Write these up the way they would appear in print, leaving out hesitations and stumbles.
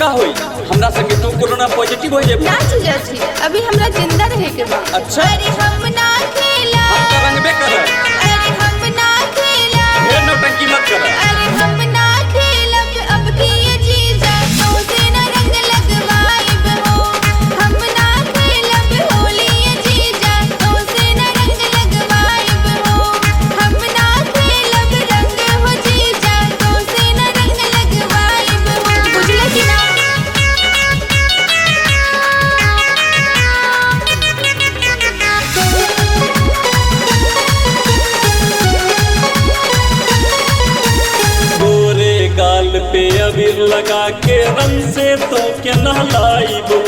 का होई हमरा संगे तू कोरोना पॉजिटिव हो जेबे ना जीजा जी अभी हमरा जिंदा रहे के बा। अच्छा अरे हम ना खेला हम का रंगबे कर अरे हम ना खेला ढेर नौटंकी मत कर अरे हम ना खेलब अब की ये जीजा तो से ना रंग लगवाइब हो। हम ना खेलब होली ये जीजा तो से ना रंग लगवाइब हो। हम ना खेलब रंग हो जीजा तो से ना रंग लगवाइब हो। बुझले कि ना गोरे गाल पे अबीर लगा के रंग से तो के नहलाइबो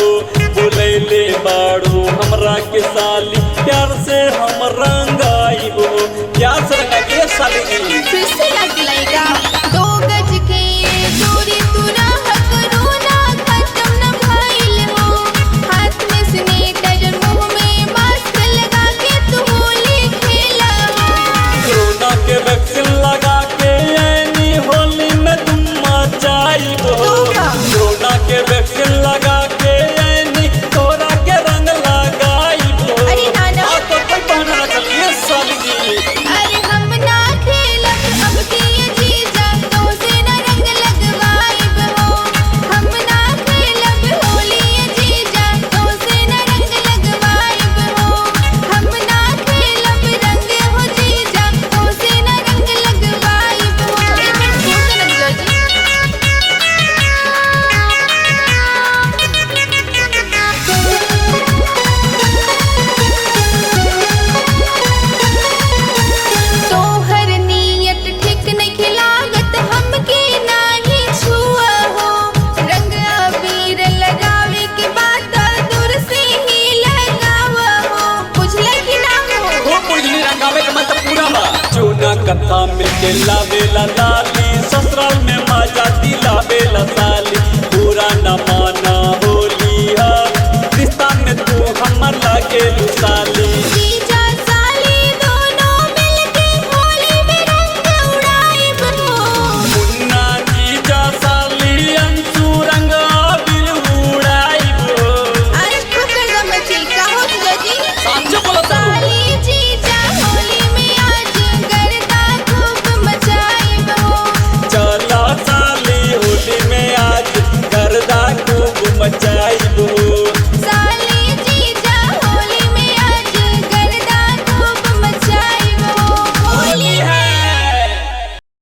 बुलैले बाड़ू हमरा के साली प्यार से हम रंगाइबो प्यार से रंगा के साली फिर से लग लगा 2 गज के दूरी तुरा करो ना खत्म न भइल हो। हाथ में सैनिटाइजर मुंह में मास्क लगा के तू होली खेला हो। कोरोना के वैक्सीन लगा के यानी होली में तुम मचाइबो कोरोना के वैक्सीन लगा के यानी तोरा के रंग लगाइबो अरे नाना तो कोई बहाना ना चलिए साली जी अरे हम ना खेलब अब की ये जीजा तो से ना रंग लगवाइब हो। हम ना खेलब होली ये जीजा तो से ना रंग लगवाइब हो। हम ना खेलब रंग हो जीजा तो से ना रंग लगवाइब हो। एक मिनट फोन लग जाओ जी तोहर नियत ठीक नहीं खिलागत हमके नाही छुआ हो। रंग अबीर लगावे के बाद दूर से ही लगावा हो। बुझले कि ना हो वो पुजली रंगावे के मत पूरा बा चूना कथा मिलके लावेला लाली ससुराल में मजा दिलावेला